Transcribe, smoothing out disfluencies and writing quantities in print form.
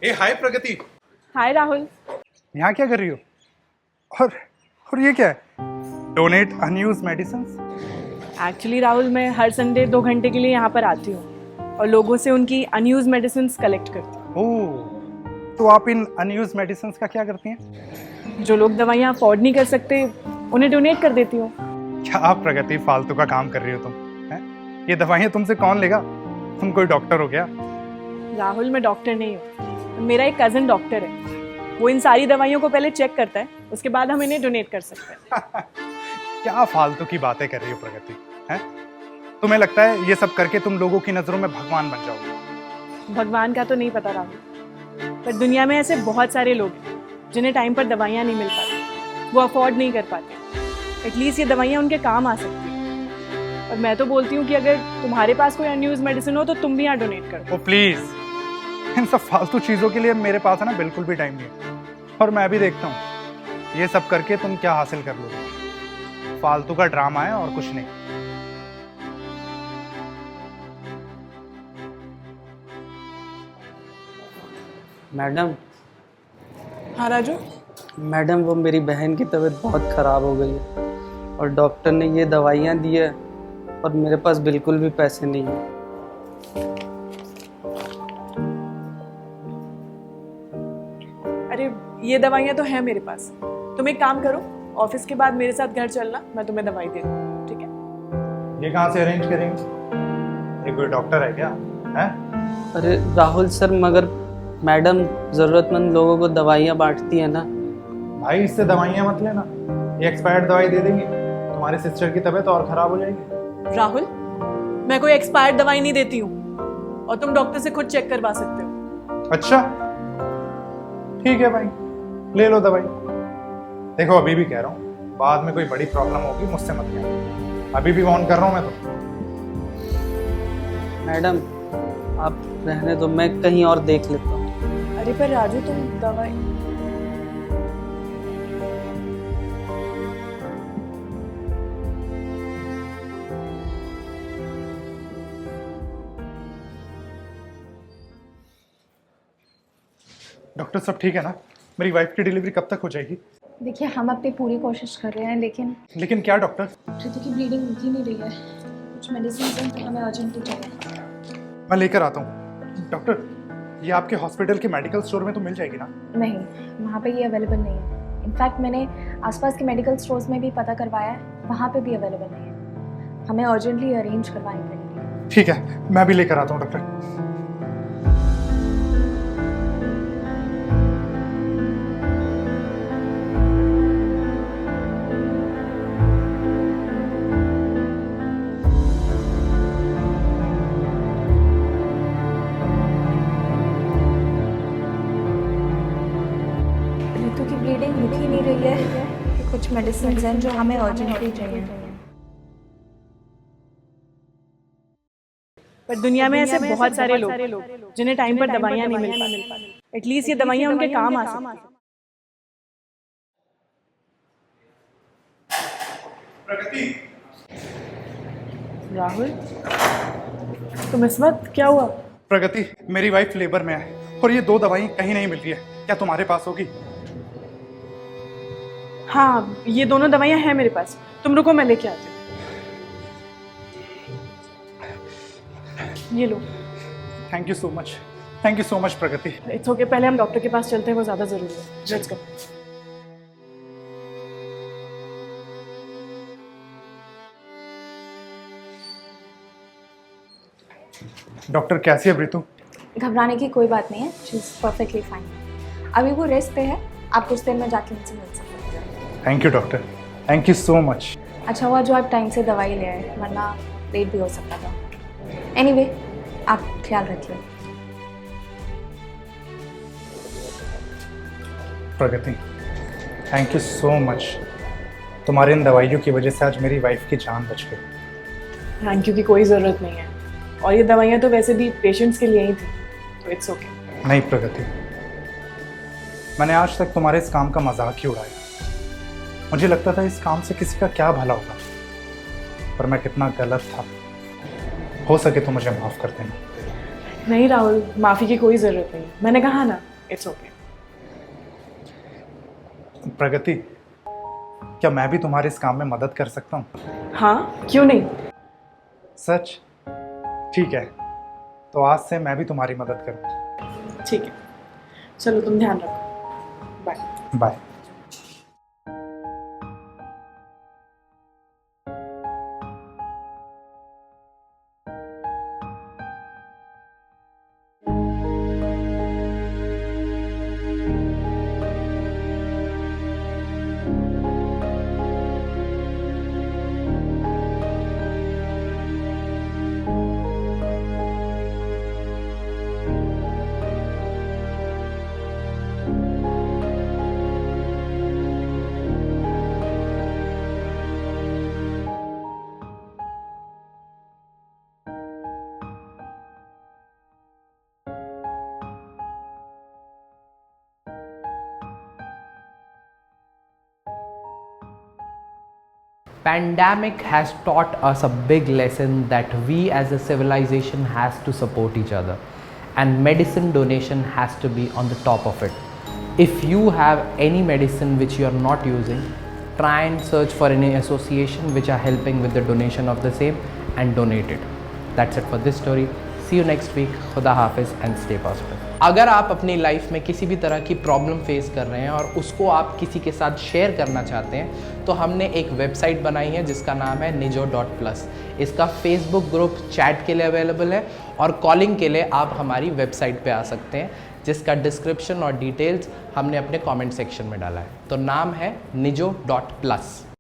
ए हाय प्रगति। हाय राहुल। यहाँ क्या कर रही हो? और ये क्या है? Donate unused medicine. Actually Rahul, मैं हर संडे 2 घंटे के लिए यहाँ पर आती हूँ और लोगों से उनकी अनयूज मेडिसिन कलेक्ट करती हूँ। ओह, तो आप इन अनयूज मेडिसिन का क्या करती हैं? जो लोग दवाइयाँ अफोर्ड नहीं कर सकते उन्हें डोनेट कर देती हूँ। क्या प्रगति फालतू का काम कर रही हो तुम? हैं? ये दवाइयाँ तुमसे कौन लेगा? तुम कोई डॉक्टर हो क्या? राहुल, मैं डॉक्टर नहीं हूँ, मेरा एक कज़न डॉक्टर है। वो इन सारी दवाइयों को पहले चेक करता है, उसके बाद हम इन्हें डोनेट कर सकते हैं। क्या फालतू की बातें कर रही हो प्रगति? हैं? तुम्हें लगता है ये सब करके तुम लोगों की नजरों में भगवान बन जाओगे? भगवान का तो नहीं पता राहुल, पर दुनिया में ऐसे बहुत सारे लोग हैं जिन्हें टाइम पर दवाइयाँ नहीं मिल पाती, वो अफोर्ड नहीं कर पाते। एटलीस्ट ये दवाइयाँ उनके काम आ सकती हैं। और मैं तो बोलती हूँ कि अगर तुम्हारे पास कोई अनयूज मेडिसिन हो तो तुम भी यहाँ डोनेट करो। ओ प्लीज, इन सब फालतू चीजों के लिए मेरे पास है ना बिल्कुल भी टाइम नहीं है। और मैं भी देखता हूँ ये सब करके तुम क्या हासिल कर लोगे। फालतू का ड्रामा है और कुछ नहीं। मैडम। हाँ राजू। मैडम, वो मेरी बहन की तबीयत बहुत ख़राब हो गई है और डॉक्टर ने ये दवाइयाँ दी है और मेरे पास बिल्कुल भी पैसे नहीं है। अरे ये दवाइयाँ तो हैं मेरे पास। तुम एक काम करो, ऑफिस के बाद मेरे साथ घर चलना, मैं तुम्हें दवाई दे दूँ, ठीक है? ये कहाँ से अरेंज करेंगे? ये कोई डॉक्टर है क्या? हैं? अरे राहुल सर, मगर मैडम ज़रूरतमंद लोगों को दवाइयाँ बांटती है ना। भाई इससे दवाइयाँ मत लेना, ये एक्सपायर्ड दवाई दे देंगे, तुम्हारी सिस्टर की तबीयत और खराब हो जाएगी। राहुल, मैं कोई एक्सपायर्ड दवाई नहीं देती हूँ और तुम डॉक्टर से खुद चेक करवा सकते हो। अच्छा ठीक है भाई, ले लो दवाई। देखो अभी भी कह रहा हूँ, बाद में कोई बड़ी प्रॉब्लम होगी मुझसे मत कहना। अभी भी वार्न कर रहा हूँ मैं तो। मैडम आप रहने दो, मैं कहीं और देख लेता हूँ। अरे पर राजू, तुम दवाई डॉक्टर सब ठीक है ना? मेरी वाइफ की डिलीवरी कब तक हो जाएगी? देखिए, हम अपनी पूरी कोशिश कर रहे हैं, लेकिन क्या डॉक्टर? ऋतु की ब्लीडिंग रुक ही नहीं रही है। कुछ मेडिसिन हैं तो हमें अर्जेंटली चाहिए। मैं लेकर आता हूँ। डॉक्टर, ये आपके हॉस्पिटल के मेडिकल स्टोर में तो मिल जाएगी ना? नहीं, वहाँ पे ये अवेलेबल नहीं है। इनफैक्ट मैंने आसपास के मेडिकल स्टोर्स में भी पता करवाया है, वहाँ पे भी अवेलेबल नहीं है। हमें अर्जेंटली अरेंज करवानी पड़ेगी। ठीक है, मैं भी लेकर आता हूँ डॉक्टर। ऋतु की ब्लीडिंग रुक ही नहीं रही है। कुछ मेडिसिन हैं जो हमें अर्जेंटली चाहिए। पर दुनिया में ऐसे बहुत सारे लोग जिन्हें टाइम पर दवाइयाँ नहीं मिल पाती। एटलीस्ट ये दवाइयाँ उनके काम आ सकती हैं। प्रगति, राहुल, तुम इस वक्त क्या हुआ? प्रगति मेरी वाइफ लेबर में है और ये 2 दवाई कहीं नहीं मिल रही है। क्या तुम्हारे पास होगी? हाँ, ये दोनों दवाइयाँ हैं मेरे पास। तुम रुको, मैं लेके आती हूँ। ये लो। Thank you so much, thank you so much Pragati. It's okay, पहले हम डॉक्टर के पास चलते हैं, वो ज़्यादा ज़रूरी है। Let's go. डॉक्टर कैसी है ऋतु? घबराने की कोई बात नहीं है, शी इज़ परफेक्टली फाइन। अभी वो रेस्ट पे है, आप कुछ देर में जाके उनसे मिल सकते हैं। Thank you doctor, thank you so much. अच्छा हुआ जो आप टाइम से दवाई ले आए, वरना लेट भी हो सकता था। एनीवे, आप ख्याल रखिए। प्रगति थैंक यू सो मच, तुम्हारे इन दवाइयों की वजह से आज मेरी वाइफ की जान बच गई। थैंक यू की कोई ज़रूरत नहीं है, और ये दवाइयाँ तो वैसे भी पेशेंट्स के लिए ही थी, तो इट्स ओके। नहीं प्रगति, मैंने आज तक तुम्हारे इस काम का मजाक ही उड़ाया। मुझे लगता था इस काम से किसी का क्या भला होगा, पर मैं कितना गलत था। हो सके तो मुझे माफ़ कर देना। नहीं राहुल, माफ़ी की कोई ज़रूरत नहीं, मैंने कहा ना, इट्स ओके। प्रगति, क्या मैं भी तुम्हारे इस काम में मदद कर सकता हूँ? हाँ, क्यों नहीं। सच? ठीक है, तो आज से मैं भी तुम्हारी मदद करूँ। ठीक है, चलो तुम ध्यान रखो, bye. Bye. Pandemic has taught us a big lesson that we as a civilization has to support each other, and medicine donation has to be on the top of it. If you have any medicine which you are not using, try and search for any association which are helping with the donation of the same and donate it. That's it for this story. See you next week. Khuda Hafiz and stay positive. अगर आप अपनी life में किसी भी तरह की problem face कर रहे हैं और उसको आप किसी के साथ शेयर करना चाहते हैं, तो हमने एक वेबसाइट बनाई है जिसका नाम है nijo.plus. इसका फेसबुक ग्रुप चैट के लिए अवेलेबल है और कॉलिंग के लिए आप हमारी वेबसाइट पे आ सकते हैं, जिसका डिस्क्रिप्शन और डिटेल्स हमने अपने कमेंट सेक्शन में डाला है। तो नाम है nijo.plus.